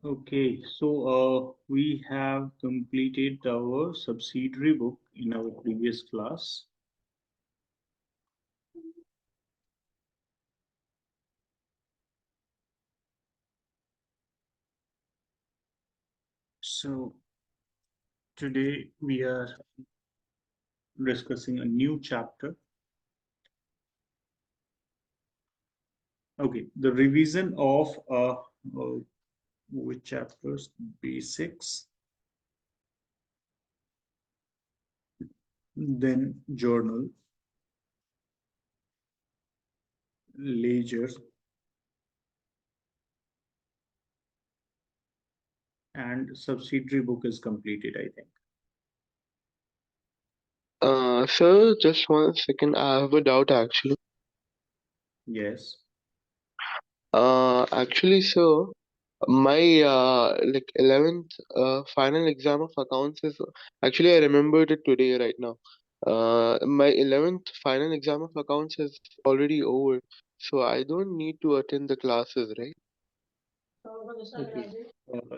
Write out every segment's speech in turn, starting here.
Okay, so we have completed our subsidiary book in our previous class. So today we are discussing a new chapter. Okay, the revision of which chapters? Basics, then journal, ledger, and subsidiary book is completed, I think. Sir, just 1 second. I have a doubt actually. Yes. Actually, sir, my like 11th final exam of accounts is actually I remembered it today right now. My 11th final exam of accounts is already over, so I don't need to attend the classes, right? Okay.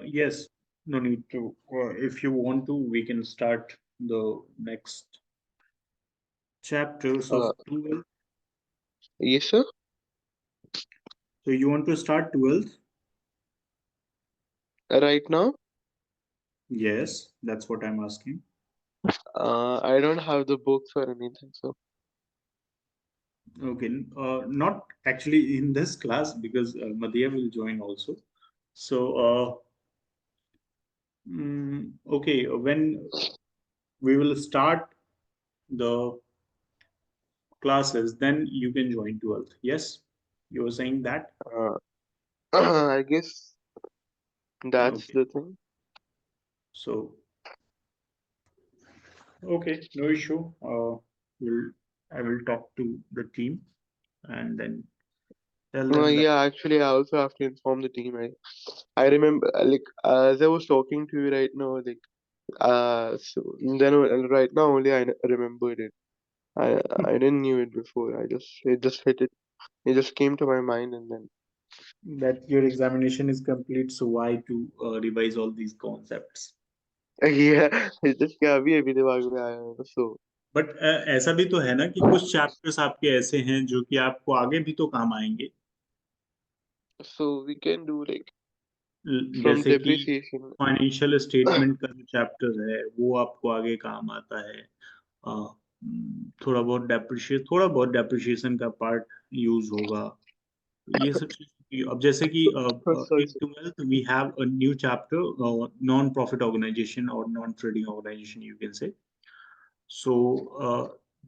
Yes, no need to. If you want to, we can start the next chapters of Uh, 12th. yes, sir. So you want to start 12th? Right now, Yes, that's what I'm asking. I don't have the books or anything, so. Okay, not actually in this class because Madhya will join also. So, okay, when we will start the classes, then you can join 12th. Yes, you were saying that? Uh, I guess that's Okay, the thing. so, okay, no issue. We'll, I will talk to the team and then tell them that. Yeah, actually, I also have to inform the team. I remember, like, as I was talking to you right now, like, so then right now only remembered it. I didn't knew it before. It just hit it. It just came to my mind, and then That your examination is complete, so why to revise all these concepts? yeah, it just क्या अभी अभी दिमाग में आया so but ऐसा भी तो है ना कि कुछ चैप्टर्स आपके ऐसे हैं जो कि आपको आगे भी तो काम आएंगे। so we can do like from जैसे कि depreciation. फाइनेंशियल स्टेटमेंट का जो चैप्टर है वो आपको आगे काम आता है। थोड़ा बहुत डेप्रिशिएशन का पार्ट यूज होगा। तो ये सब चीज अब जैसे कि Sorry, in sir. 12th we have a new chapter non profit organisation और non trading organisation you can say. So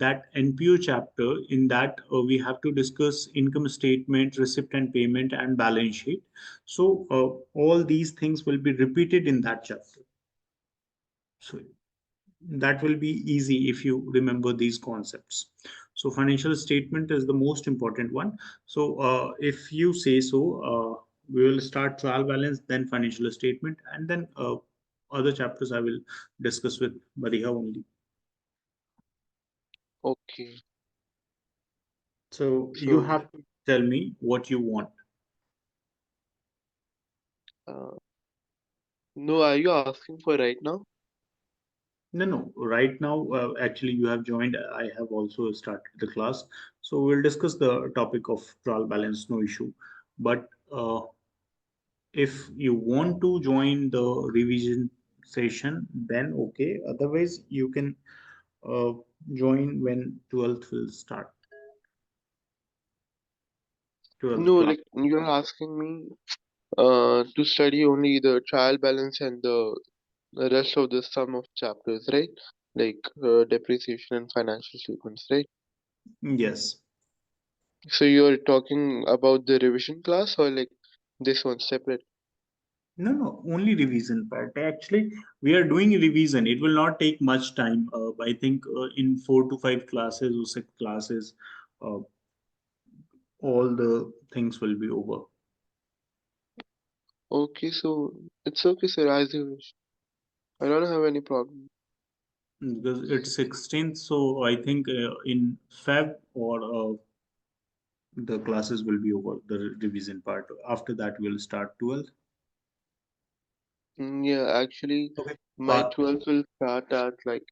that NPO chapter, in that we have to discuss income statement, receipt and payment, and balance sheet. So all these things will be repeated in that chapter. So that will be easy if you remember these concepts. So financial statement is the most important one. So if you say so, we will start trial balance, then financial statement, and then other chapters I will discuss with Bariha only. Okay, So you so have to tell me what you want. uh, no, are you asking for right now? No, no. Right now, actually, you have joined. I have also started the class. So we'll discuss the topic of trial balance, no issue. But if you want to join the revision session, then okay. Otherwise, you can uh, join when 12th will start, 12th No, class. like you're asking me to study only the trial balance and the rest of the sum of chapters, right? Like depreciation and financial statements, right? Yes. So you're talking about the revision class or like this one separate? No, no, only revision part. Actually, we are doing revision. It will not take much time. I think in 4 to 5 classes or 6 classes, uh, all the things will be over Okay, so it's okay, sir, as you wish. I don't have any problem. because it's 16th. So I think in Feb or the classes will be over, the revision part. After that, we'll start 12th. Yeah, actually, Okay. my 12th will start at like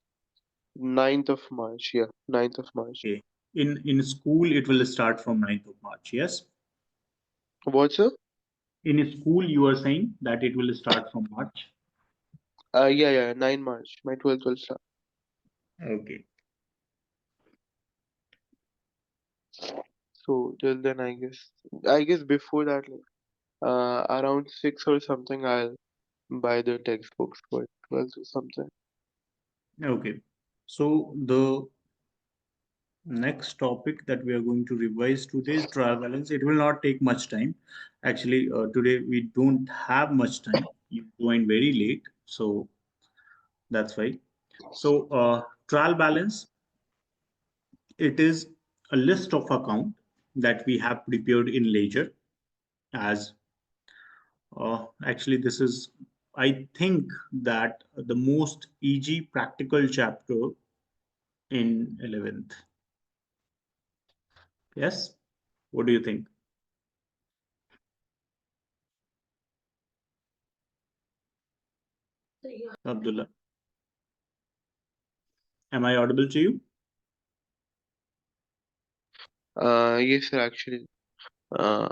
9th of March. Yeah, 9th of March. Okay. In school, it will start from 9th of March. Yes. What's up? In school, you are saying that it will start from March. Yeah, 9 March. My 12th will start. Okay. So till then, I guess before that, like, around 6 or something, I'll buy the textbooks for 12th or something. Okay. So the next topic that we are going to revise today is trial balance. It will not take much time. Actually, today we don't have much time. You joined very late, so that's why. So, trial balance, it is a list of account that we have prepared in ledger as actually this is, I think that the most easy practical chapter in 11th. Yes? What do you think, Abdullah? Am I audible to you? Yes, sir, actually, uh,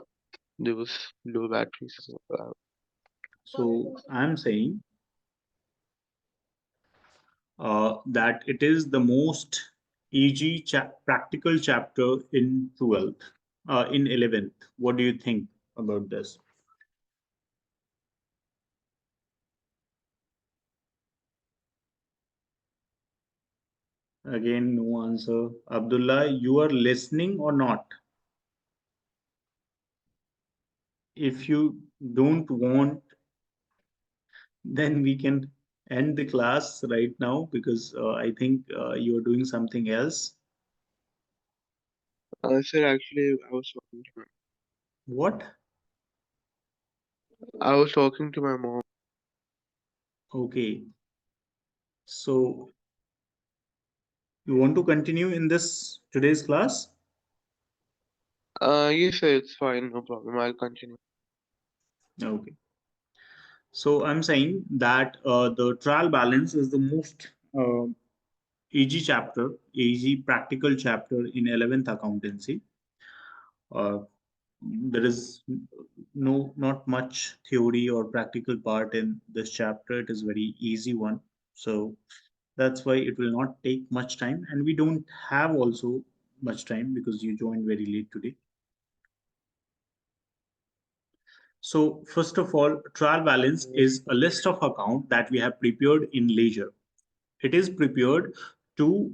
there was low battery. So, So I'm saying that it is the most easy practical chapter in 12th, in 11th. What do you think about this? Again, no answer. Abdullah, you are listening or not? If you don't want, then we can end the class right now because I think you are doing something else. sir, actually, What? I was talking to my mom. Okay. So you want to continue in this today's class? Yes, sir, it's fine, no problem. I'll continue. Okay. So I'm saying that the trial balance is the most easy chapter, easy practical chapter in 11th accountancy. Uh, there is not much theory or practical part in this chapter. It is very easy one. So that's why it will not take much time, and we don't have also much time because you joined very late today. So first of all, trial balance is a list of account that we have prepared in ledger. It is prepared to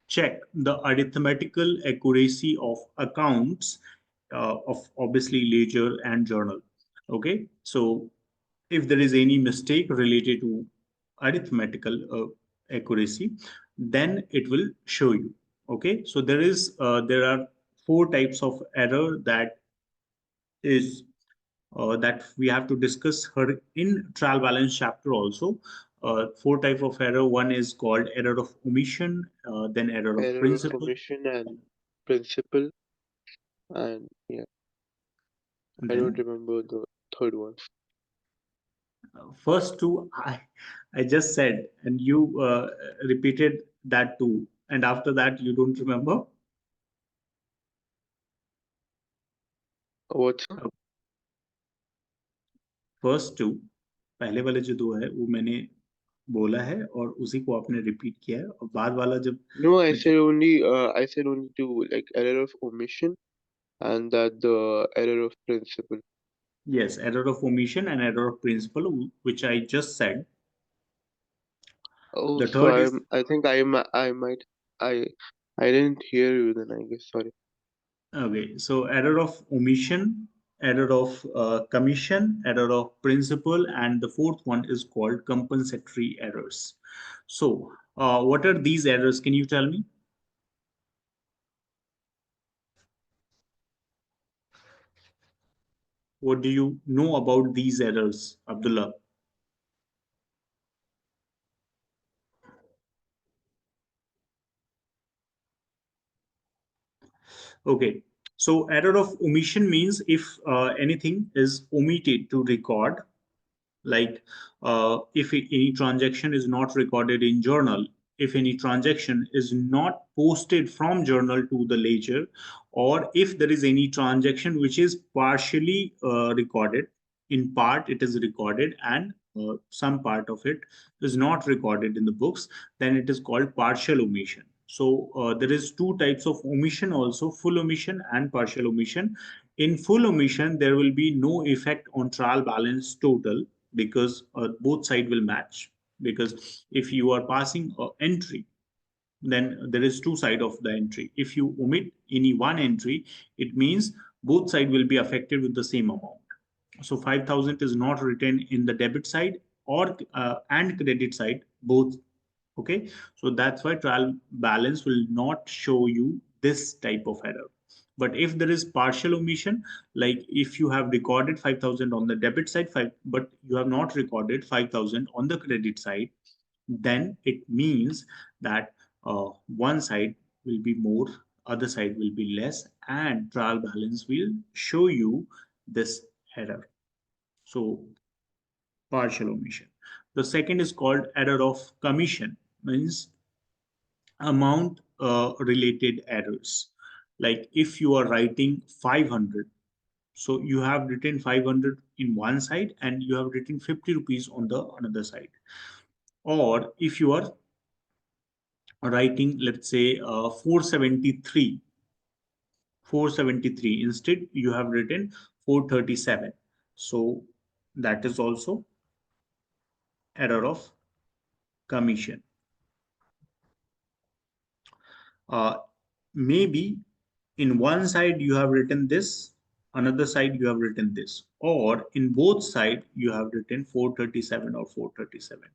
check the arithmetical accuracy of accounts of obviously ledger and journal. Okay, so if there is any mistake related to arithmetical accuracy, then it will show you. Okay, so there are four types of error is that we have to discuss her in trial balance chapter also. Four type of error. One is called error of omission, then error of Error of principle, omission and principle, and yeah, I don't then remember the third one. first two I just said, and you repeated that too, and after that you don't remember. What's up? First two पहले वाले जो दो है वो मैंने बोला है और उसी को आपने रिपीट किया है और बाद वाला जब No, I मैं said only. I said only two, like error of omission and that the error of principle. yes, error of omission and error of principle, which I just said. Oh, The so third is I think I might, I, I didn't hear you then. I guess sorry. okay. So error of omission, error of commission, error of principle, and the fourth one is called compensatory errors. So, what are these errors? Can you tell me? What do you know about these errors, Abdullah? Okay. So error of omission means if anything is omitted to record, Like if any transaction is not recorded in journal, if any transaction is not posted from journal to the ledger, or if there is any transaction which is partially recorded, in part it is recorded and some part of it is not recorded in the books, then it is called partial omission. So there is two types of omission also, full omission and partial omission. In full omission, there will be no effect on trial balance total because both side will match. Because if you are passing an entry, then there is two side of the entry. If you omit any one entry, it means both side will be affected with the same amount. So 5,000 is not written in the debit side or and credit side both. Okay, so that's why trial balance will not show you this type of error. But if there is partial omission, like if you have recorded 5,000 on the debit side, but you have not recorded 5,000 on the credit side, then it means that one side will be more, other side will be less, and trial balance will show you this error. So partial omission. The second is called error of commission, means amount related errors. Like if you are writing 500, so you have written 500 in one side and you have written 50 rupees on the another side. Or if you are writing, let's say 473, instead you have written 437. So that is also error of commission. uh, Maybe in one side you have written this, another side you have written this, or in both side you have written 437 or 437.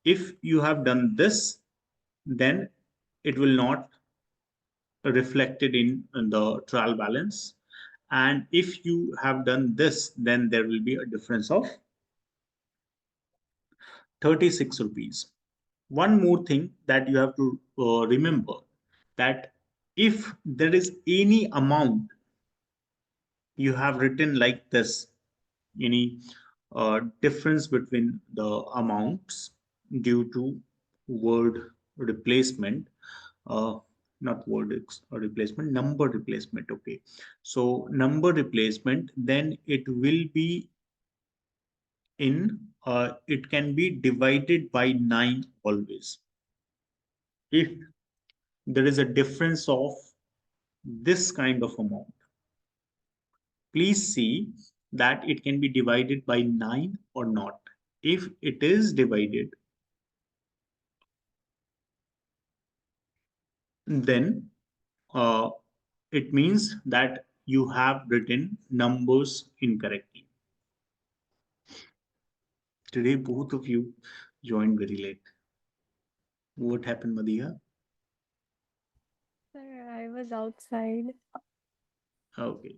If you have done this, then it will not reflected in the trial balance. And if you have done this, then there will be a difference of 36 rupees. One more thing that you have to remember, that if there is any amount you have written like this, any difference between the amounts due to word replacement, uh, not replacement, number replacement. Okay, so number replacement, then it will be it can be divided by 9 always. If there is a difference of this kind of amount, please see that it can be divided by 9 or not. If it is divided, then uh, it means that you have written numbers incorrectly. Today, both of you joined very late. What happened, Madhya? Sir, I was outside. Okay.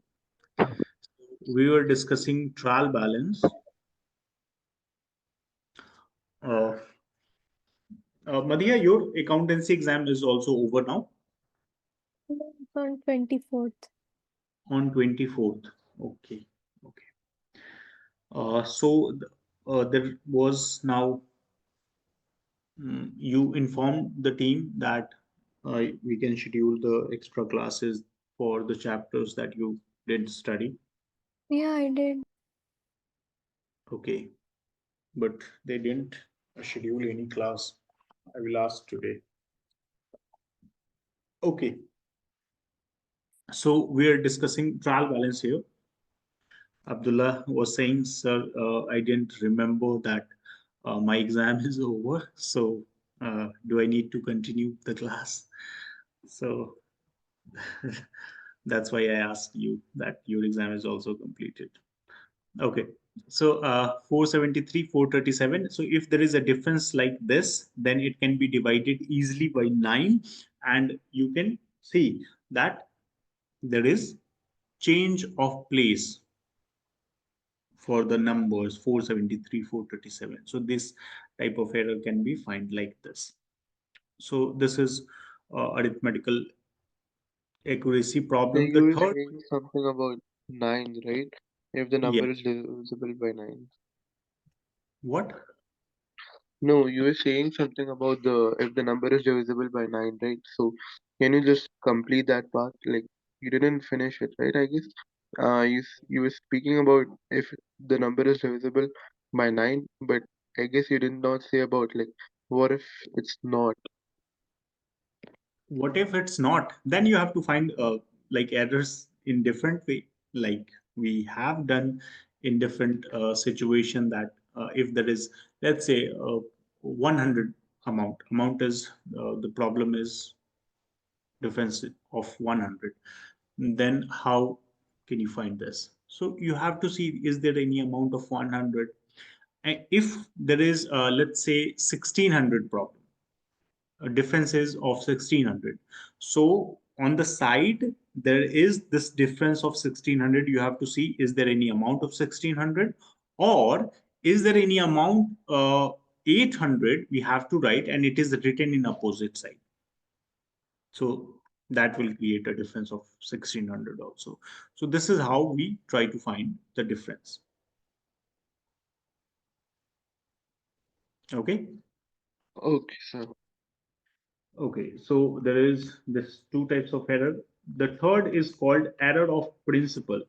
We were discussing trial balance. Uh, Madhya, your accountancy exam is also over now It's on 24th. on 24th. Okay. Okay. There was now you informed the team that we can schedule the extra classes for the chapters that you did study. Yeah, I did. Okay, but they didn't schedule any class. I will ask today. Okay, so we are discussing trial balance here. Abdullah was saying, sir, I didn't remember that my exam is over. So do I need to continue the class? So that's why I asked you that your exam is also completed. Okay. So 473, 437. So if there is a difference like this, then it can be divided easily by 9. And you can see that there is change of place for the numbers 473, 437. So this type of error can be found like this. So this is arithmetical accuracy So problem. The you were third, saying something about nines, right? If the yeah, number is divisible by nines. What? No, you were saying something about the if the number is divisible by 9, right? So can you just complete that part? Like you didn't finish it, right? I guess. You were speaking about if the number is divisible by 9, but I guess you did not say about like what if it's not. What if it's not? Then you have to find like errors in different way, like we have done in different situation that if there is, let's say, 100 amount is the problem is difference of 100, then how can you find this? So you have to see, is there any amount of 100? And if there is, let's say, 1600 problem, differences of 1600. So on the side, there is this difference of 1600. You have to see, is there any amount of 1600, or is there any amount 800 we have to write and it is written in opposite side. So that will create a difference of 1600 also. So this is how we try to find the difference. Okay. Okay, so Okay, so there is this two types of error. The third is called error of principle.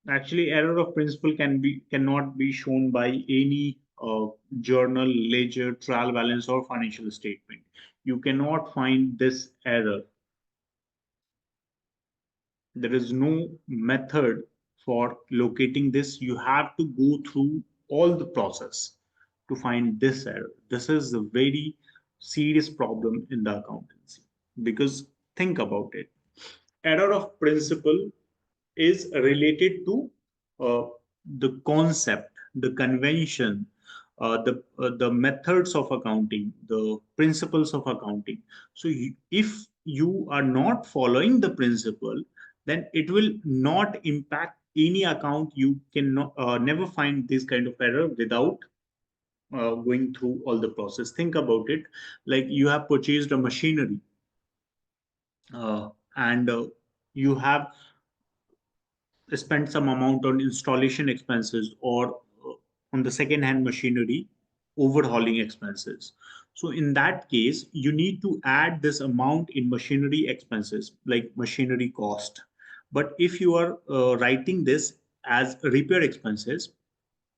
Actually, error of principle cannot be shown by any journal, ledger, trial balance, or financial statement. You cannot find this error. There is no method for locating this. You have to go through all the process to find this error. This is a very serious problem in the accountancy, because think about it. Error of principle is related to uh, the concept, the convention, the methods of accounting, the principles of accounting. So if you are not following the principle, then it will not impact any account. You can never find this kind of error without going through all the process. Think about it, like you have purchased a machinery, and you have spend some amount on installation expenses, or on the second hand machinery overhauling expenses. So in that case, you need to add this amount in machinery expenses, like machinery cost. But if you are writing this as repair expenses,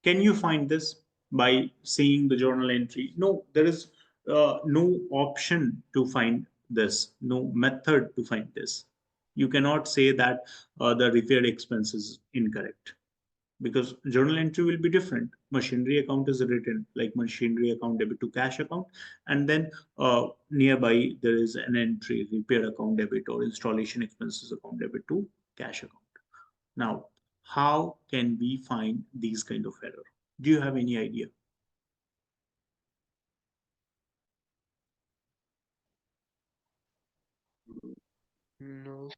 can you find this by seeing the journal entry? No, there is no option to find this, no method to find this. You cannot say that the repair expense is incorrect, because journal entry will be different. Machinery account is written like machinery account debit to cash account, and then nearby there is an entry repair account debit or installation expenses account debit to cash account. Now, how can we find these kind of error? Do you have any idea? no.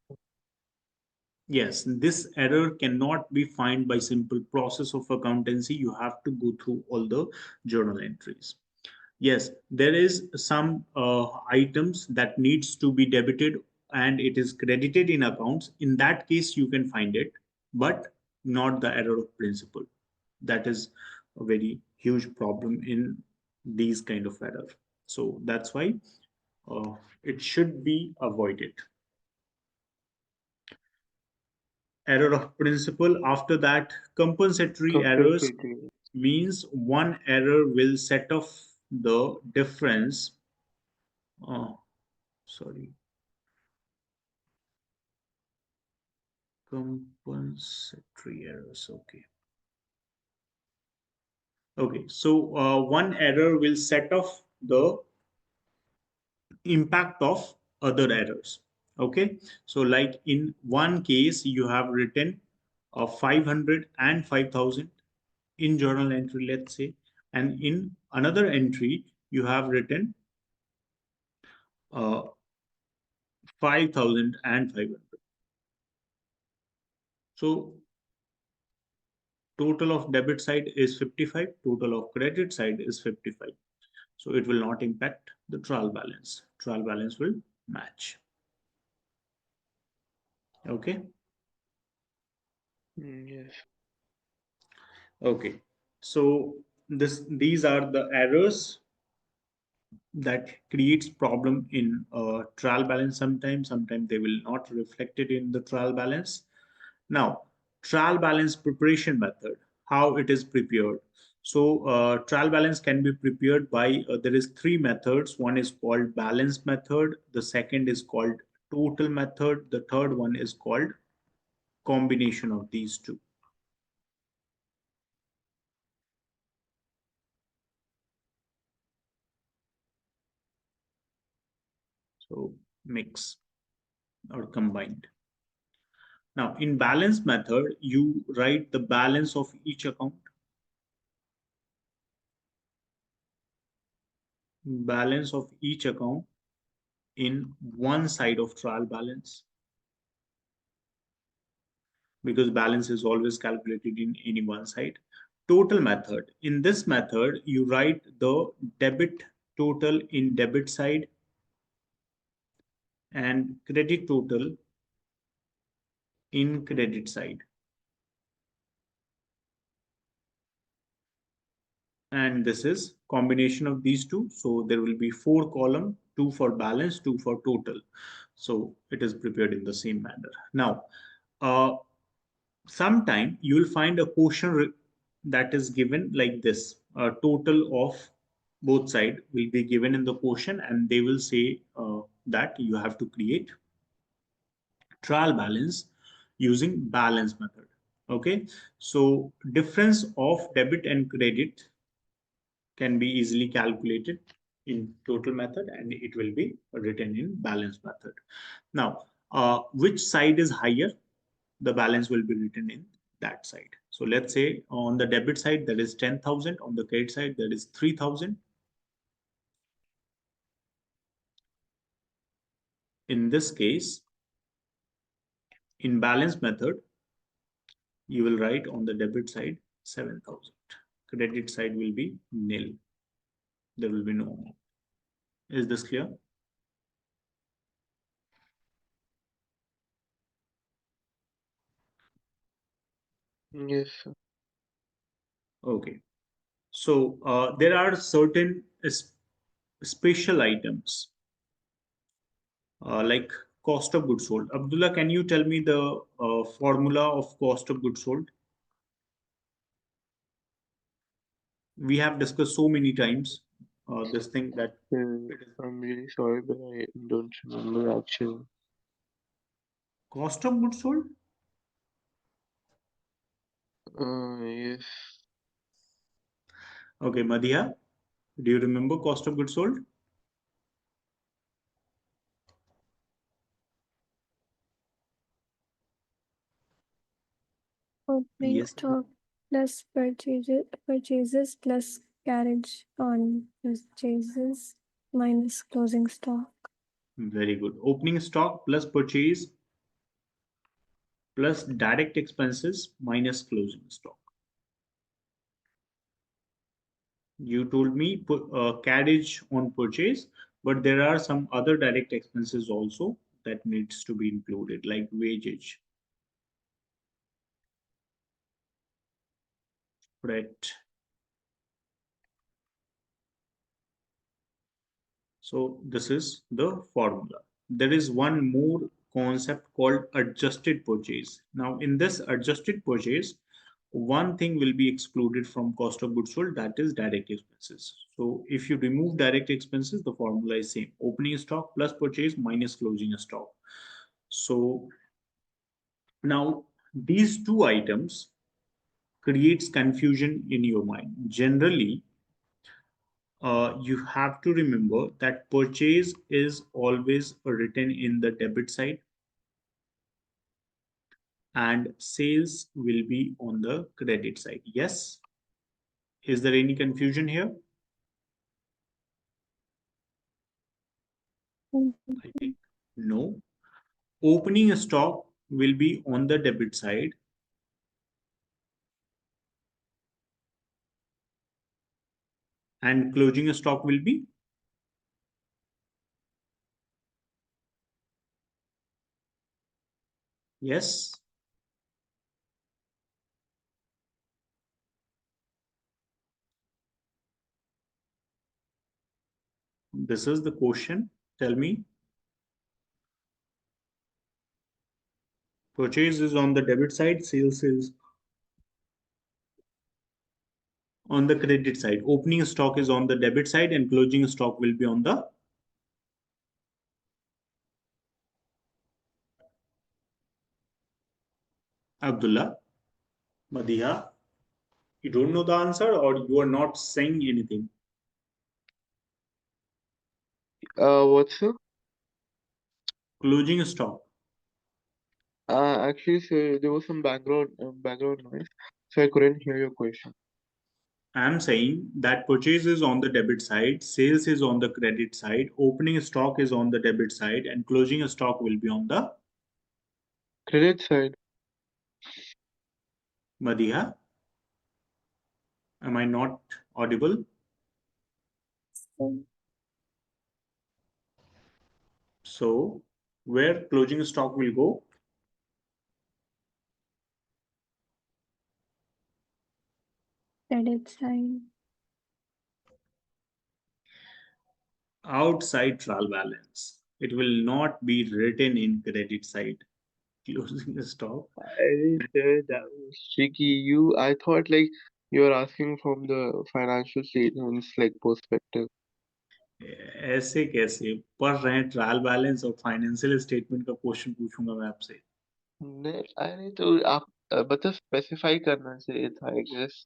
Yes, this error cannot be found by simple process of accountancy. You have to go through all the journal entries. Yes, there is some items that needs to be debited and it is credited in accounts. In that case, you can find it, but not the error of principle. That is a very huge problem in these kind of error. So that's why uh, it should be avoided. Error of principle. After that, compensatory errors Compensating. means one error will set off the difference. Oh, sorry. Compensatory errors. Okay. Okay. So one error will set off the impact of other errors. Okay. So like in one case, you have written 500 and 5,000 in journal entry, let's say, and in another entry, you have written 5,000 and 500. So total of debit side is 55, total of credit side is 55. So it will not impact the trial balance. Trial balance will match. Okay. Yes. Okay, so these are the errors that creates problem in trial balance. Sometimes they will not reflect it in the trial balance. Now, trial balance preparation method, how it is prepared. So trial balance can be prepared by there is three methods. One is called balance method, the second is called total method, the third one is called combination of these two. So mix or combined. Now, in balance method, you write the balance of each account, balance of each account in one side of trial balance, because balance is always calculated in any one side. Total method. In this method, you write the debit total in debit side and credit total in credit side. And this is combination of these two. So there will be four column, two for balance, two for total. So it is prepared in the same manner. Now, sometime you will find a quotient that is given like this. A total of both side will be given in the quotient, and they will say that you have to create trial balance using balance method. Okay, so difference of debit and credit can be easily calculated in total method, and it will be written in balance method. Now, which side is higher? The balance will be written in that side. So let's say on the debit side, that is 10,000. On the credit side, that is 3,000. In this case, in balance method, you will write on the debit side 7,000. Credit side will be nil. There will be no amount. Is this clear? Yes, sir. Okay. So there are certain special items like cost of goods sold. Abdullah, can you tell me the formula of cost of goods sold? We have discussed so many times this thing that it is I'm really sorry, but I don't remember actually. cost of goods sold. Yes. Okay, Madhya, do you remember cost of goods sold? Opening Yes. stock plus purchases plus carriage on purchases minus closing stock. Very good. Opening stock plus purchase plus direct expenses minus closing stock. You told me carriage on purchase, but there are some other direct expenses also that needs to be included, like wages, right? So this is the formula. There is one more concept called adjusted purchase. Now in this adjusted purchase, one thing will be excluded from cost of goods sold, that is direct expenses. So if you remove direct expenses, the formula is same. Opening stock plus purchase minus closing stock. So now these two items creates confusion in your mind. Generally, you have to remember that purchase is always written in the debit side and sales will be on the credit side. Yes. Is there any confusion here? I think no. Opening stock will be on the debit side and closing stock will be, yes. This is the question. Tell me. Purchase is on the debit side, sales is on the credit side. Opening stock is on the debit side and closing stock will be on the Abdullah, Madiha. You don't know the answer or you are not saying anything. What's the? Closing stock. Actually, sir, there was some background noise, so I couldn't hear your question. I'm saying that purchase is on the debit side, sales is on the credit side, opening stock is on the debit side, and closing stock will be on the Credit side. Madiha. Am I not audible? So So, where closing stock will go? credit side. Outside trial balance. It will not be written in credit side. Closing stock. I said that was tricky. I thought like you were asking from the financial statements like perspective. ऐसे कैसे पढ़ रहे हैं trial balance और financial statement का question पूछूंगा मैं आपसे. नहीं, अरे तो आप मतलब स्पेसिफाई करना चाहिए था आई गेस.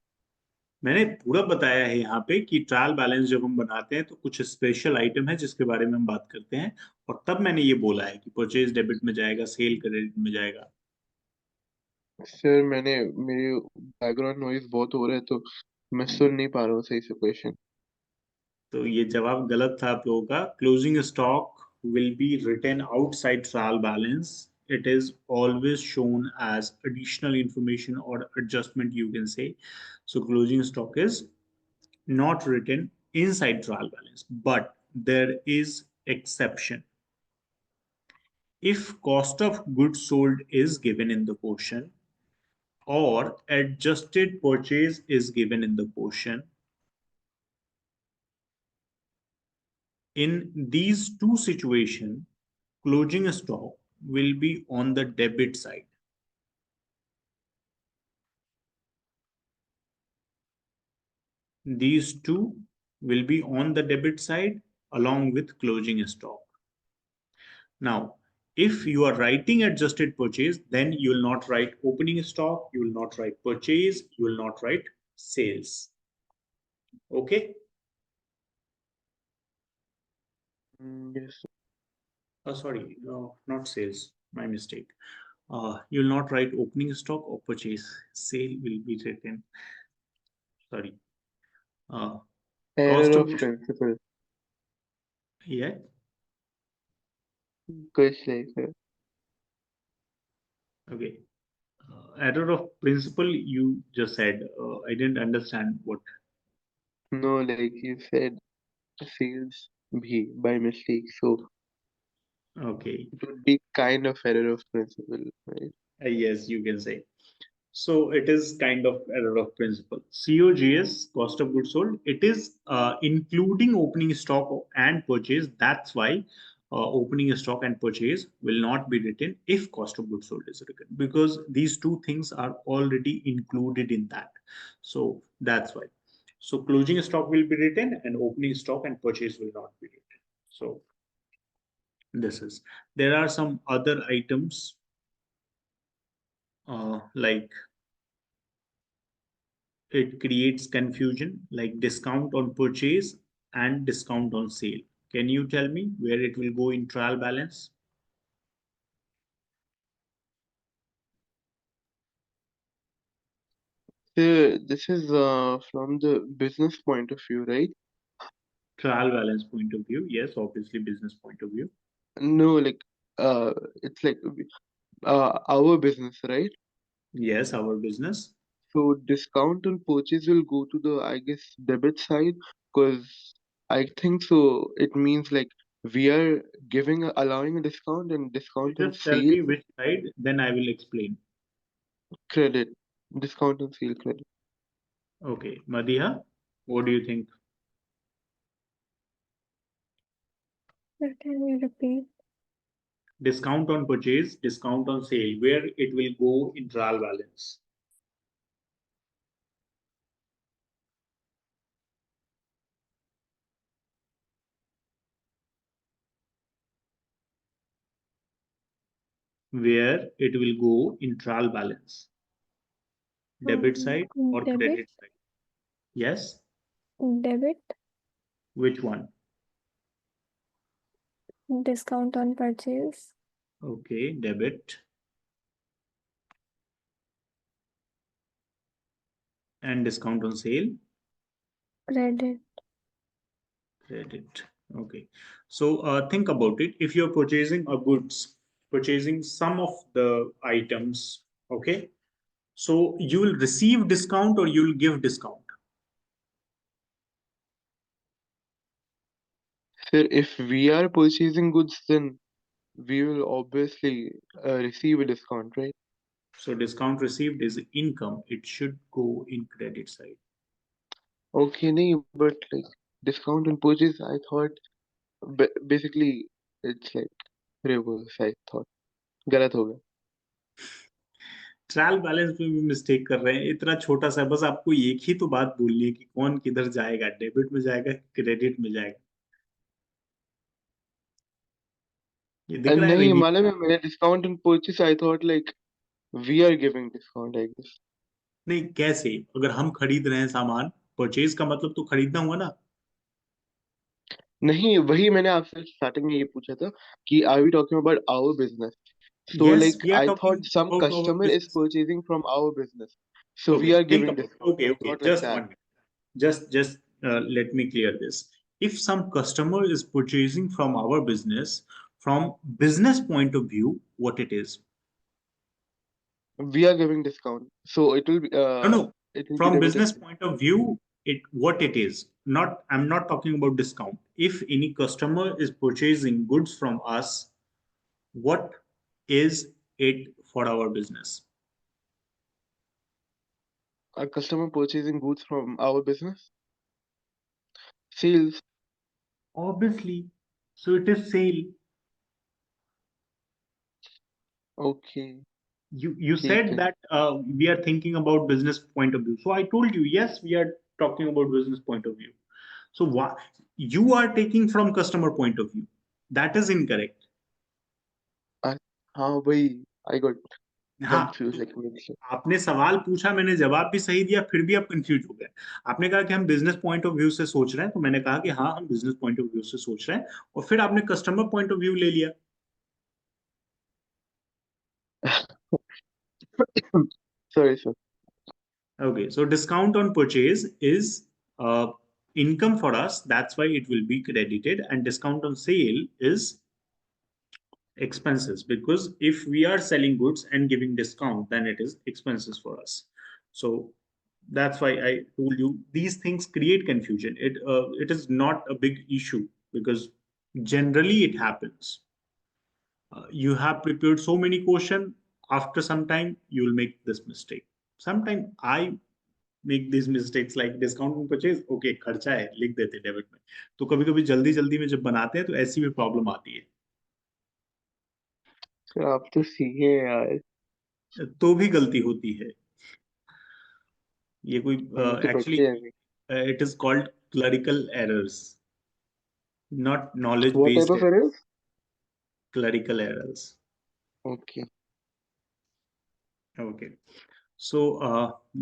मैंने पूरा बताया है यहाँ पे कि ट्रायल बैलेंस जब हम बनाते हैं तो कुछ स्पेशल आइटम है जिसके बारे में हम बात करते हैं और तब मैंने ये बोला है कि परचेज डेबिट में जाएगा, सेल क्रेडिट में जाएगा. सर मेरी बैकग्राउंड नॉइज बहुत हो रहा है तो मैं सुन नहीं पा रहा हूँ सही से क्वेश्चन. तो ये जवाब गलत था आप लोगों का. Closing stock will be written outside trial balance. It is always shown as additional information or adjustment, you can say. So closing stock is not written inside trial balance, but there is exception. If cost of goods sold is given in the question or adjusted purchase is given in the question, in these two situations, closing stock will be on the debit side. These two will be on the debit side along with closing stock. Now, if you are writing adjusted purchase, then you will not write opening stock, you will not write purchase, you will not write sales. Okay? Yes. Sorry, no, not sales. My mistake. You will not write opening stock or purchase. Sale will be written. Sorry. Uh, Cost Error of of goods. principle. Yeah. कुछ नहीं sir. Okay. Error of principle. You just said. I didn't understand what. No, like you said sales भी by mistake, so Okay. it would be kind of error of principle, right? Yes, you can say. So it is kind of error of principle. COGS, cost of goods sold, it is including opening stock and purchase. That's why opening stock and purchase will not be written if cost of goods sold is written because these two things are already included in that. So that's why. So closing stock will be written and opening stock and purchase will not be written. So this is. There are some other items like it creates confusion like discount on purchase and discount on sale. Can you tell me where it will go in trial balance? So this is from the business point of view, right? Trial balance point of view. Yes, obviously business point of view. No, like it's like our business, right? Yes, our business. So discount on purchase will go to the, I guess, debit side, because I think so. It means like we are allowing a discount, and You discount on just tell sale me which side, then I will explain. credit, discount on sale credit. Okay, Madiha, what do you think? Sir, can you repeat? Discount on purchase, discount on sale, where it will go in trial balance. Where it will go in trial balance. Debit side or Debit, credit side? Yes. debit, Which one? discount on purchase, Okay, debit. And discount on sale? credit, Credit. Okay. So think about it. If you're purchasing a goods, purchasing some of the items, okay, so you will receive discount or you will give discount. Sir, if we are purchasing goods, then we will obviously receive a discount, right? So discount received is income. It should go in credit side. Okay, nahi, but like discount on purchase, I thought basically it's like reverse. I thought गलत हो गया. Trial balance में भी mistake कर रहे हैं, इतना छोटा सा, बस आपको एक ही तो बात बोलनी है कि कौन किधर जाएगा, डेबिट में जाएगा, क्रेडिट में जाएगा। ये दिख रहा है नहीं रिनी? मालूम है मैंने discount on purchase. I thought like we are giving discount, I guess. नहीं, कैसे? अगर हम खरीद रहे हैं सामान, परचेज का मतलब तो खरीदना हुआ ना। नहीं वही मैंने आपसे स्टार्टिंग में ये पूछा था कि are we talking about our business? So yes, like we are I talking thought some about our customer is business. purchasing from our business. So okay, we are think giving about, discount. Okay I okay, thought like just one that. Minute, just let me clear this. If some customer is purchasing from our business, from business point of view, what it is? We are giving discount. So No, no. it will be From debited. business point of view, it what it is. Not, I'm not talking about discount. If any customer is purchasing goods from us, what is it for our business? A customer purchasing goods from our business? Sales. Obviously. So it is sale. Okay. You ठीक said है. that we are thinking about business point of view. So I told you, yes, we are talking about business point of view. So why you are taking from customer point of view? That is incorrect. I, हाँ भाई I got हाँ, confused तो like maybe. आपने सवाल पूछा, मैंने जवाब भी सही दिया, फिर भी आप कंफ्यूज हो गए। आपने कहा कि हम बिजनेस पॉइंट ऑफ व्यू से सोच रहे हैं, तो मैंने कहा कि हाँ, हम बिजनेस पॉइंट ऑफ व्यू से सोच रहे हैं, और फिर आपने कस्टमर पॉइंट ऑफ व्यू ले लिया। Sorry, sir. Okay, so discount on purchase is income for us. That's why it will be credited, and discount on sale is expenses, because if we are selling goods and giving discount, then it is expenses for us. So that's why I told you these things create confusion. It is not a big issue, because generally it happens. You have prepared so many questions, after some time you will make this mistake. Sometimes I make these mistakes, like discount on purchase, okay, खर्चा है, लिख देते debit में, तो कभी कभी जल्दी जल्दी में जब बनाते हैं तो ऐसी भी प्रॉब्लम आती Sir, आप तो सीए हैं यार. है, तो भी गलती होती है। ये कोई हम तो एक्चुअली पढ़ते हैं. It is called clerical errors, not knowledge What type based of errors? Clerical errors. Okay. Okay, so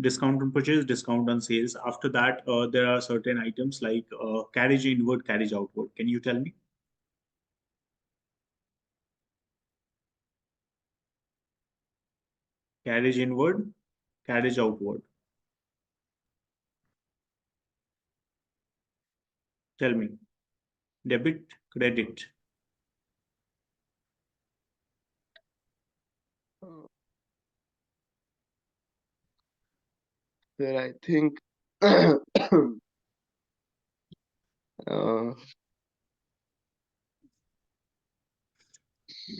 discount on purchase, discount on sales. After that, there are certain items like carriage inward, carriage outward. Can you tell me? Carriage inward, carriage outward. Tell me. Debit, credit. Sir, I think uh,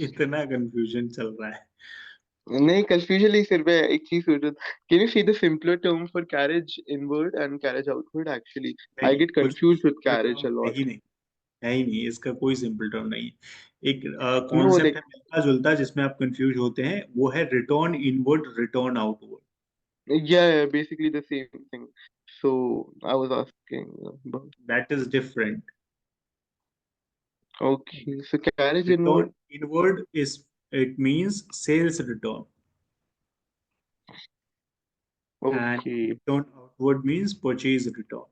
इतना confusion चल रहा है। नहीं confusion ही सिर्फ मैं एक चीज सोच रहा था. Can you see the simpler term for carriage inward and carriage outward? Actually, I नहीं, get कुछ confused with simpler carriage term a है lot. ही नहीं। है ही नहीं, इसका कोई सिंपल टर्म नहीं है। एक No, कॉन्सेप्ट like, है मिलता जुलता जिसमें आप कंफ्यूज होते हैं, वो है return inward return outward. yeah, basically the same thing. So I was asking about. That is different. Okay, so carriage Return inward. inward is, it means sales return, and Okay, return outward means purchase return.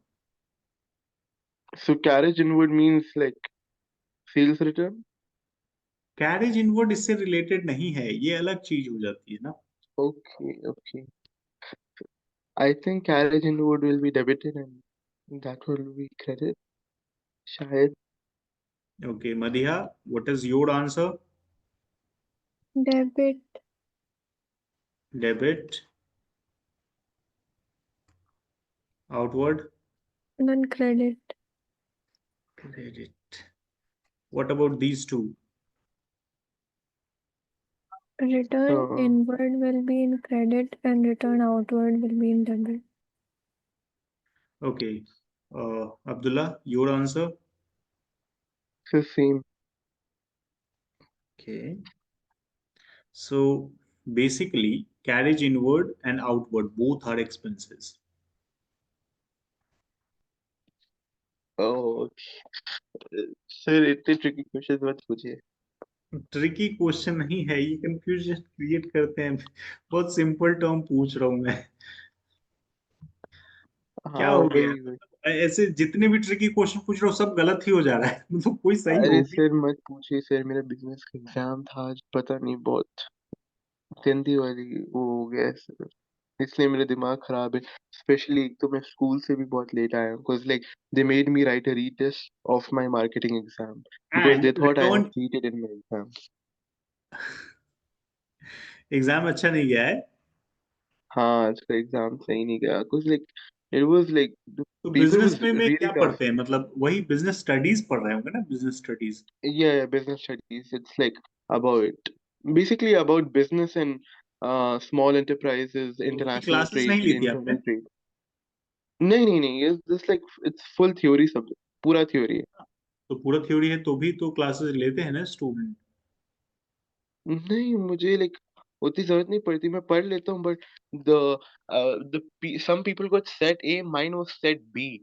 so carriage inward means like sales return. Carriage inward इससे related नहीं है, ये अलग चीज हो जाती है ना। Okay, okay. I think carriage inward will be debited and that will be credit. शायद. Okay, Madhya, what is your answer? Debit. Debit, outward, Non credit. credit. What about these two? Return Uh, inward will be in credit and return outward will be in debit. Okay, Abdullah, your answer? it's the same. Okay, so basically, carriage inward and outward both are expenses. Oh, sir, इतने tricky questions मत पूछिए. Tricky question नहीं है ये, confusion create करते हैं। बहुत simple term पूछ रहा हूं मैं। क्या हाँ हो गया है? वही वही. मतलब ऐसे जितने भी ट्रिकी क्वेश्चन पूछ रहा हूँ सब गलत ही हो जा रहा है। मतलब कोई सही अरे हो भी। सर मत पूछिए सर, मेरा बिजनेस का एग्जाम था आज, पता नहीं बहुत गंदी वाली वो हो गया है सर, इसलिए मेरा दिमाग खराब है. स्पेशली एक तो मैं स्कूल से भी बहुत लेट आया हूँ because like they made me right a retest of my marketing exam because and they thought I have return, cheated in my exam. Exam अच्छा नहीं गया है। हाँ आज का एग्जाम सही नहीं गया because like it was like the तो पेपर बिजनेस वाज में रियली क्या टफ. पढ़ते हैं, मतलब वही बिजनेस स्टडीज पढ़ रहे होंगे ना, business studies. Yeah, business studies. It's like about basically about business and small enterprises, तो उसकी international क्लासेस trade, नहीं ली थी आपने? internal trade. नहीं. It's just like it's full theory subject. पूरा theory है. तो पूरा थ्योरी है तो भी तो क्लासेस लेते हैं ना स्टूडेंट। नहीं मुझे like उतनी जरूरत नहीं पड़ती, मैं पढ़ लेता हूँ but the some people got set A, mine was set B.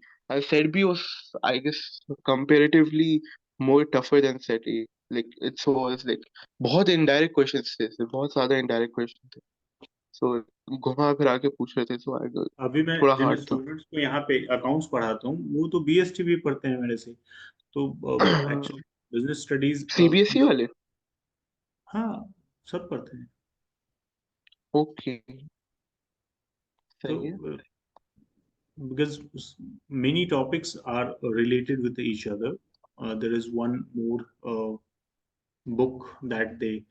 Set B was I guess comparatively more tougher than set A. Like it was like बहुत indirect questions थे, बहुत ज्यादा indirect questions थे. So घुमा फिरा के पूछ रहे थे, so I got अभी मैं थोड़ा जिन hard था. स्टूडेंट्स को यहाँ पे अकाउंट्स पढ़ाता हूँ वो तो बीएसटी भी पढ़ते हैं मेरे से। तो एक्चुअली बिजनेस स्टडीज, CBSE वाले. हाँ, सब पढ़ते हैं। Okay, तो सही है. because many topics are related with each other. There is one more book that they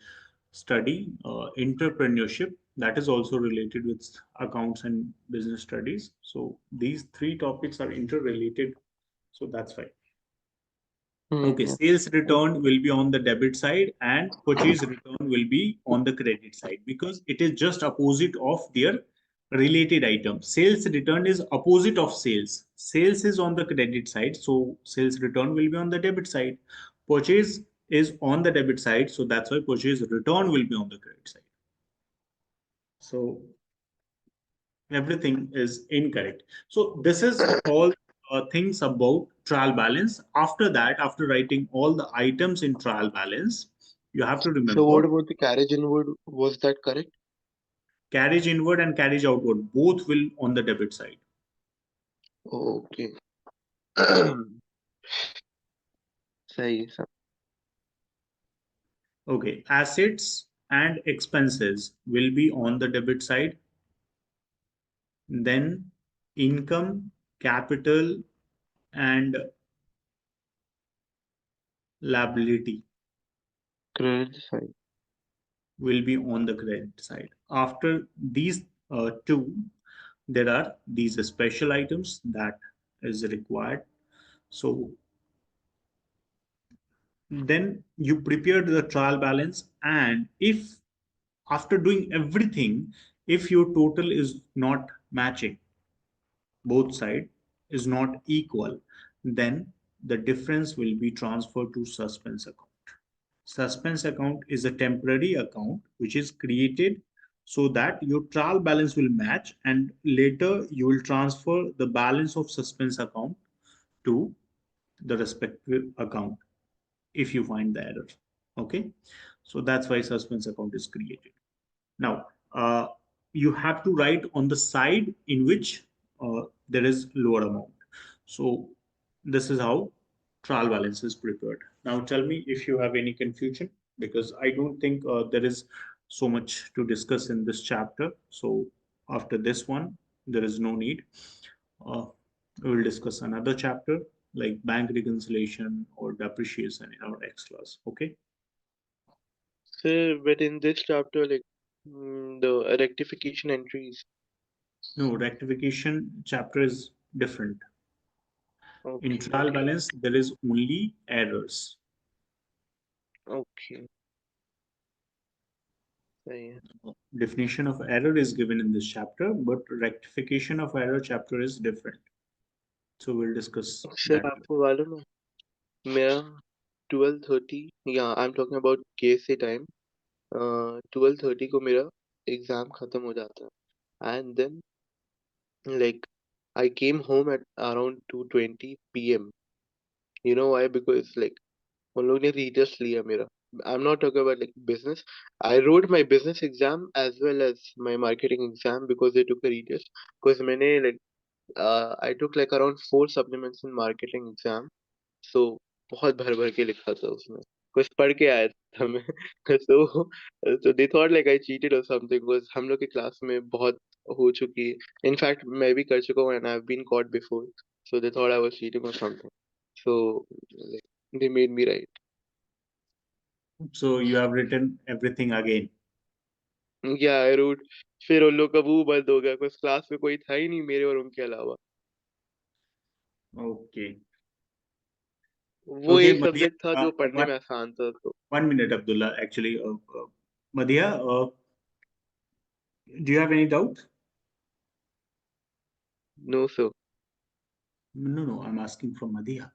study, entrepreneurship, that is also related with accounts and business studies. So these three topics are interrelated. So that's why. Okay, Yeah. sales return will be on the debit side and purchase return will be on the credit side because it is just opposite of their related item. Sales return is opposite of sales. Sales is on the credit side, so sales return will be on the debit side. Purchase is on the debit side, so that's why purchase return will be on the credit side. So everything is incorrect. So this is all things about trial balance. After that, after writing all the items in trial balance, you have to So remember what about the carriage inward? Was that correct? carriage inward and carriage outward both will on the debit side. Okay. सही है सब. Okay, assets and expenses will be on the debit side. Then income, capital, and liability Credit side. will be on the credit side. After these two, there are these special items that is required. So then you prepare the trial balance, and if after doing everything, if your total is not matching, both side is not equal, then the difference will be transferred to suspense account. Suspense account is a temporary account which is created so that your trial balance will match, and later you will transfer the balance of suspense account to the respective account if you find the error. Okay, so that's why suspense account is created. Now, you have to write on the side in which there is lower amount. So this is how trial balance is prepared. Now tell me if you have any confusion, because I don't think there is so much to discuss in this chapter. So after this one, there is no need. Uh, we will discuss another chapter like bank reconciliation or depreciation in our X class. Okay. So, but in this chapter, like the rectification entries. No, rectification chapter is different. In Okay, trial okay, balance, there is only errors. okay. सही है. Definition of error is given in this chapter, but rectification of error chapter is different. So we'll discuss Sir, that. आपको मालूम है मेरा 12:30 या I am talking about KSA time 12:30 को मेरा exam खत्म हो जाता है and then like I came home at around 2:20 p.m. You know why? Because like उन लोग ने रीटेस्ट लिया मेरा. I'm not talking about like business. I wrote my business exam as well as my marketing exam because they took a retest. Because मैंने like I took like around 4 supplements in marketing exam. So बहुत भर भर के लिखा था उसमें. कुछ पढ़ के आया था मैं. So they thought like I cheated or something because हम लोग के क्लास में बहुत हो चुकी है. In fact मैं भी कर चुका हूँ and I've been caught before. So they thought I was cheating or something. So like, they made me write. So you have written everything again. Yeah, I wrote. फिर उन लोग का वो बंद हो गया because क्लास में कोई था ही नहीं मेरे और उनके अलावा. Okay. वो Okay, एक Madhya, सब्जेक्ट था जो पढ़ने में आसान था तो. 1 minute, Abdullah. Actually, Madhya, do you have any doubt? No sir. No, no, I'm asking from Madhya.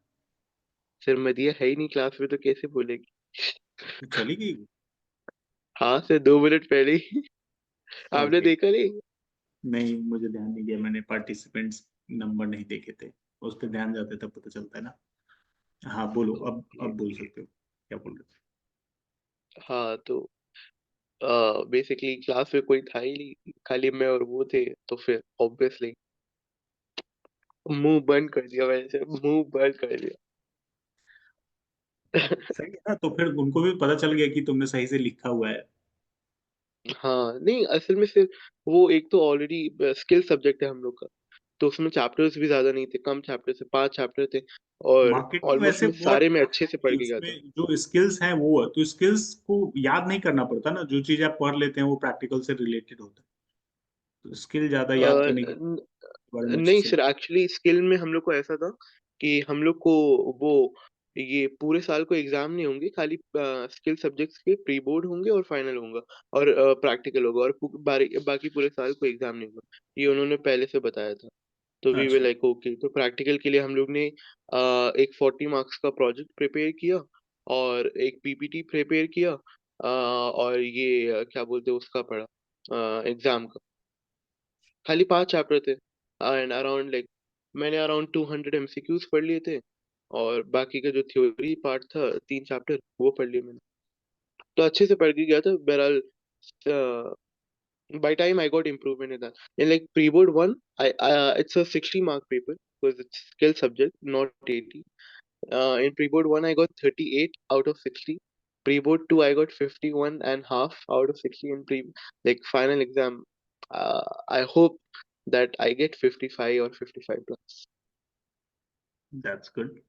Sir Madhya है ही नहीं क्लास में तो कैसे बोलेगी. तो चली गई. हाँ सर 2 मिनट पहले ही. आपने Okay. देखा नहीं. नहीं, मुझे ध्यान नहीं दिया. मैंने पार्टिसिपेंट्स नंबर नहीं देखे थे. उस पर ध्यान जाते तब पता चलता है ना. हाँ, बोलो. अब बोल सकते हो. क्या बोल रहे हाँ तो बेसिकली क्लास में कोई था ही नहीं खाली मैं और वो थे तो फिर ऑब्वियसली मुंह बंद कर दिया वैसे मुंह बंद कर दिया. थे? सही है ना. तो फिर उनको भी पता चल गया कि तुमने सही से लिखा हुआ है. हाँ नहीं असल में सिर्फ वो एक तो ऑलरेडी स्किल सब्जेक्ट है हम लोग का तो उसमें चैप्टर्स भी ज्यादा नहीं थे कम चैप्टर थे 5 चैप्टर थे और मार्केटिंग ऑलमोस्ट वैसे मैं बहुत सारे में अच्छे से आसान पढ़ है. के गया था. उसमें जो स्किल्स हैं वो है, तो स्किल्स को याद नहीं करना पड़ता ना. जो चीज आप पढ़ लेते हैं वो प्रैक्टिकल से रिलेटेड होता है. तो स्किल ज्यादा याद करने की बारे में अच्छे नहीं से. सर एक्चुअली स्किल में हम लोग को ऐसा था कि हम लोग को वो ये पूरे साल को एग्जाम नहीं होंगे खाली स्किल सब्जेक्ट्स के प्री बोर्ड होंगे और फाइनल होगा और प्रैक्टिकल होगा और बाकी पूरे साल को एग्जाम नहीं होगा. ये उन्होंने पहले से बताया था. तो वी वे अच्छा. लाइक ओके तो प्रैक्टिकल के लिए हम लोग ने एक 40 मार्क्स का प्रोजेक्ट प्रिपेयर किया और एक पीपीटी प्रिपेयर किया और ये क्या बोलते हैं उसका पढ़ा एग्जाम का. खाली 5 चैप्टर थे एंड अराउंड लाइक मैंने अराउंड 200 एमसीक्यूज पढ़ लिए थे और बाकी का जो थ्योरी पार्ट था 3 चैप्टर वो पढ़ लिए मैंने. तो अच्छे से पढ़ के गया था बहरहाल. by time I got improvement in that. In like pre-board one, it's a 60 mark paper because it's skill subject, not 80. In pre-board one, I got 38 out of 60. Pre-board two, I got 51 and half out of 60. In like final exam, I hope that I get 55 or 55 plus. That's good.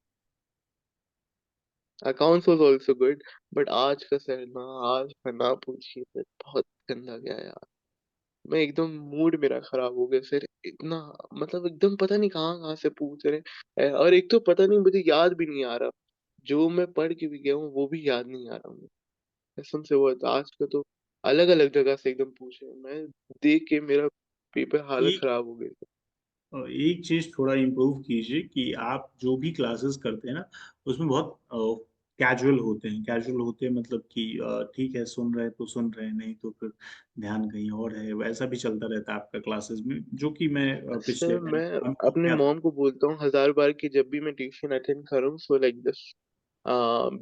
Accounts was also good, but आज का sir ना आज का ना पूछिए sir बहुत गंदा गया यार. मैं एकदम मूड मेरा खराब हो गया सर इतना मतलब एकदम पता नहीं कहाँ कहाँ से पूछ रहे और एक तो पता नहीं मुझे याद भी नहीं आ रहा जो मैं पढ़ के भी गया हूँ वो भी याद नहीं आ रहा मुझे कसम से. वो आज का तो अलग अलग जगह से एकदम पूछे मैं देख के मेरा पेपर हालत एक खराब हो गई. एक चीज थोड़ा इम्प्रूव कीजिए कि आप जो भी क्लासेस करते हैं ना उसमें बहुत कैजुअल होते हैं। कैजुअल होते हैं मतलब कि ठीक है, सुन रहे हैं तो सुन रहे हैं, नहीं तो फिर ध्यान कहीं और है। वैसा भी चलता रहता है आपका क्लासेस में, जो कि मैं पिछले सर मैंने मैं अनुभव अपने किया था। मॉम को बोलता हूँ 1000 बार कि जब भी मैं ट्यूशन अटेंड करूँ, so like this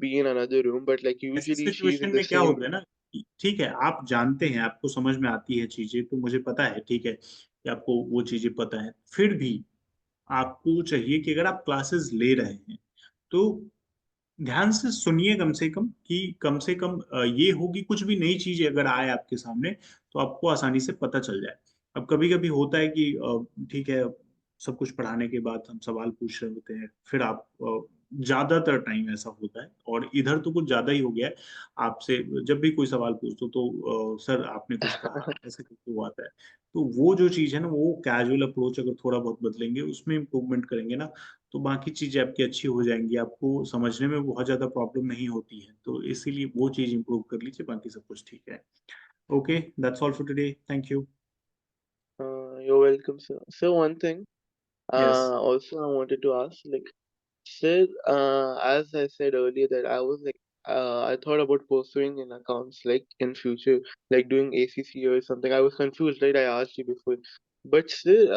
be in another room, but like ऐसी usually she is situation in the में क्या सेम होता है रूम। ना कि ठीक है, आप जानते हैं, आपको समझ में आती है चीजें, तो मुझे पता है, ठीक है कि आपको वो चीजें पता है। फिर भी आपको चाहिए कि अगर आप क्लासेस ले रहे हैं तो ध्यान से सुनिए, कम से कम, कि कम से कम ये होगी कुछ भी नई चीज अगर आए आपके सामने तो आपको आसानी से पता चल जाए। अब कभी कभी होता है कि ठीक है, सब कुछ पढ़ाने के बाद हम सवाल पूछ रहे होते हैं, फिर आप ज्यादातर टाइम ऐसा होता है, और इधर तो कुछ ज्यादा ही हो गया है। आपसे जब भी कोई सवाल पूछते हो तो सर आपने कुछ कहा, ऐसे करके वो आता है। तो वो जो चीज है ना, वो कैजुअल अप्रोच अगर थोड़ा बहुत बदलेंगे, उसमें इम्प्रूवमेंट करेंगे ना, तो बाकी चीजें आपकी अच्छी हो जाएंगी। आपको समझने में बहुत ज्यादा प्रॉब्लम नहीं होती है, तो इसीलिए वो चीज इंप्रूव कर लीजिए, बाकी सब कुछ ठीक है। Okay, that's all for today, thank you. You're welcome, sir. So one thing, yes. also I wanted to ask, like, sir, as I said earlier, that I was like, I thought about pursuing in accounts, like in future, like doing ACC or something. I was confused, right? I asked you before, but still,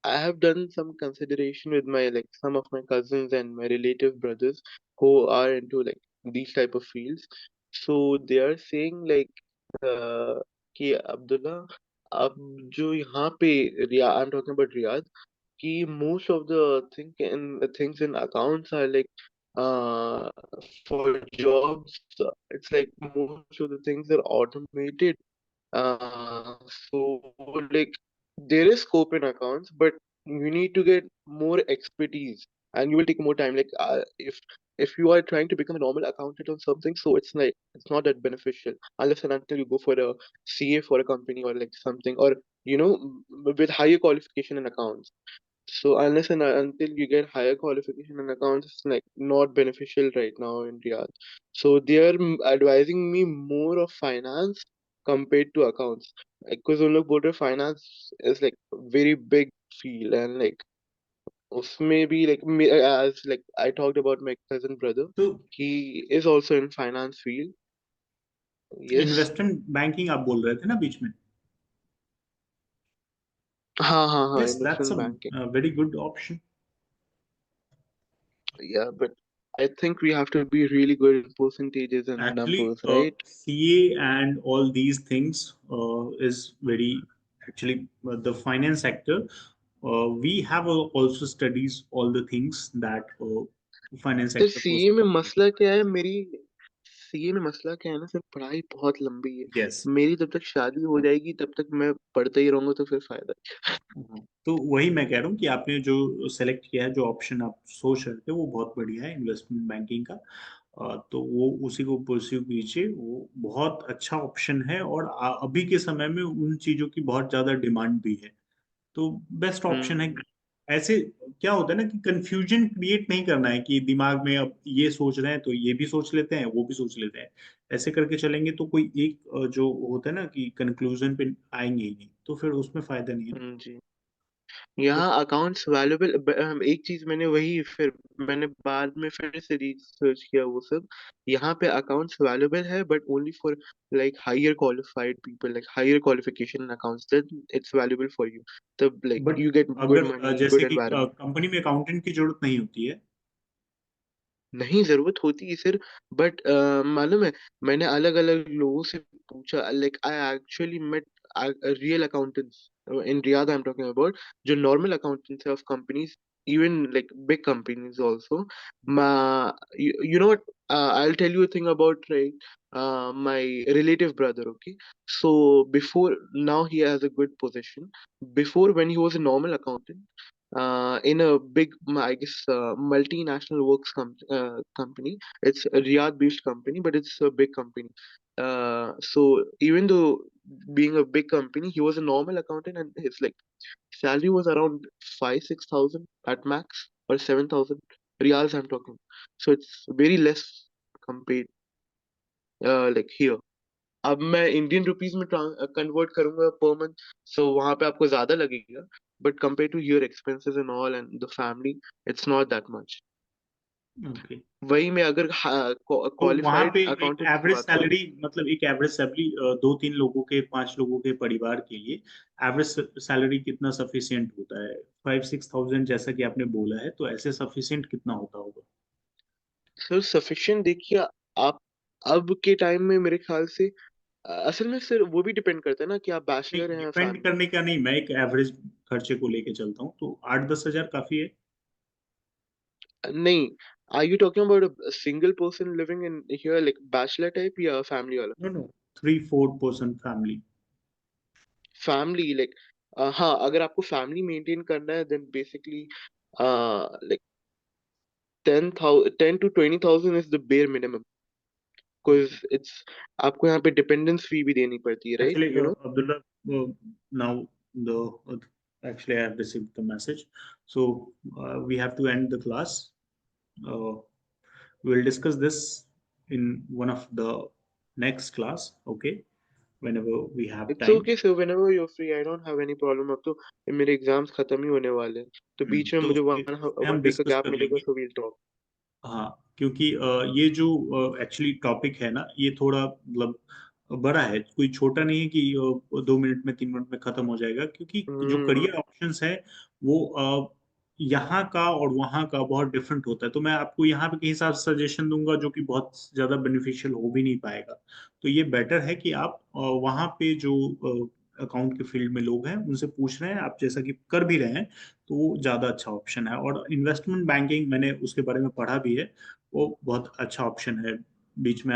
I have done some consideration with my like some of my cousins and my relative brothers who are into like these type of fields. So they are saying like, कि अब्दुल्ला, अब जो यहाँ पे रिया, I'm talking about Riyadh, कि most of the things in accounts are like uh for jobs, it's like most of the things are automated. So like there is scope in accounts, but you need to get more expertise and you will take more time. Like if you are trying to become a normal accountant or something, so it's like it's not that beneficial unless and until you go for a CA for a company or like something, or you know, with higher qualification in accounts. So unless and until you get higher qualification in accounts, it's like not beneficial right now in Riyadh. So they are advising me more of finance compared to accounts. Because उन लोग बोल रहे finance is like very big field, and like उसमें भी like as like I talked about my cousin brother, तो he is also in finance field. Yes. Investment banking आप बोल रहे थे ना बीच में? हाँ हाँ हाँ, yes, that's investment banking. A very good option. Yeah, but I think we have to be really good in percentages and Actually, numbers, right? CA and all these things is very, actually, the finance sector. We have also studies all the things that finance sir sector CA person में will मसला क्या है मेरी, CA में मसला क्या है ना सर, पढ़ाई बहुत लंबी है। yes। मेरी जब तक शादी हो जाएगी तब तक मैं पढ़ता ही रहूंगा, तो फिर फायदा तो वही मैं कह रहा हूँ कि आपने जो सेलेक्ट किया है, जो ऑप्शन आप सोच रहे थे, वो बहुत बढ़िया है इन्वेस्टमेंट बैंकिंग का। तो वो उसी को परस्यू कीजिए, वो बहुत अच्छा ऑप्शन है, और अभी के समय में उन चीजों की बहुत ज्यादा डिमांड भी है, तो बेस्ट ऑप्शन है। हम्म। ऐसे क्या होता है ना कि कंफ्यूजन क्रिएट नहीं करना है कि दिमाग में अब ये सोच रहे हैं तो ये भी सोच लेते हैं, वो भी सोच लेते हैं। ऐसे करके चलेंगे तो कोई एक जो होता है ना कि कंक्लूजन पे आएंगे ही नहीं, तो फिर उसमें फायदा नहीं है। जी। तो यहाँ अकाउंट्स वैल्यूएबल, एक चीज मैंने वही फिर मैंने बाद में फिर से रिसर्च किया वो सब, यहाँ पे अकाउंट्स वैल्यूएबल है but only for like higher qualified people, like higher qualification in accounts, then it's valuable for you, तब like but you get good अगर मनी, जैसे गुड कि एनवायरनमेंट। कंपनी में अकाउंटेंट की जरूरत नहीं होती है। नहीं, जरूरत होती है सर, बट मालूम है, मैंने अलग अलग लोगों से पूछा, like I actually met real accountants in Riyadh, I am talking about जो normal accountants of companies, even like big companies also. Ma, you know what, I'll tell you a thing about, right, my relative brother, okay? So before, now he has a good position. Before, when he was a normal accountant in a big, I guess, multinational works company. It's a Riyadh-based company, but it's a big company. So even though being a big company, he was a normal accountant, and his like salary was around 5-6 thousand at max, or 7,000 riyals. I'm talking. So it's very less compared like here. अब मैं Indian rupees में convert करूंगा per month, सो वहां पे आपको ज्यादा लगेगा, but compared to your expenses and all and the family, it's not that much. Okay. वही मैं अगर तो वहां क्वालिफाइड पे एक अकाउंटेंट की एवरेज बात करूँ, सैलरी, मतलब एक एवरेज सैलरी 2-3 लोगों के, 5 लोगों के परिवार के लिए एवरेज सैलरी कितना सफिशिएंट होता है? 5-6 थाउजेंड जैसा कि आपने बोला है, तो ऐसे सफिशिएंट कितना होता होगा? सर सफिशिएंट देखिए, आप अब के टाइम में मेरे ख्याल से असल में सर वो भी डिपेंड करता है ना कि आप नहीं, बैचलर हैं या डिपेंड फैमिली। करने का नहीं, मैं एक एवरेज खर्चे को लेके चलता हूँ, तो 8-10 हजार काफी है। नहीं, are you talking about a single person living in here like bachelor type या फैमिली वाला? No no, 3-4 person family. Family like हाँ, अगर आपको फैमिली मेंटेन करना है then basically like 10 to 20,000 is the bare minimum, because it's आपको यहाँ पे डिपेंडेंस फी भी देनी पड़ती है, right? Actually, you know. Abdullah, now actually I have received the message, so we have to end the class. Uh, we will discuss this in one of the next class, okay? Whenever we have it's time. Okay sir, whenever you are free, I don't have any problem. अब तो मेरे exams खत्म ही होने वाले हैं, तो बीच में तो मुझे उसमें वन हम वीक का डिस्कस गैप कर मिलेगा, लेंगे। So we'll talk. हाँ, क्योंकि ये जो एक्चुअली टॉपिक है ना, ये थोड़ा मतलब बड़ा है, कोई छोटा नहीं है कि 2 मिनट में, 3 मिनट में खत्म हो जाएगा, क्योंकि जो हम्म। करियर ऑप्शंस है वो यहाँ का और वहाँ का बहुत डिफरेंट होता है। तो मैं आपको यहाँ पे कहीं साथ सजेशन दूंगा जो कि बहुत ज्यादा बेनिफिशियल हो भी नहीं पाएगा। तो ये बेटर है कि आप वहाँ पे जो अकाउंट के फील्ड में लोग हैं उनसे पूछ रहे हैं, आप जैसा कि कर भी रहे हैं, तो वो ज़्यादा अच्छा ऑप्शन है। और इन्वेस्टमेंट बैंकिंग मैंने उसके बारे में पढ़ा भी है, वो बहुत अच्छा ऑप्शन है। बीच में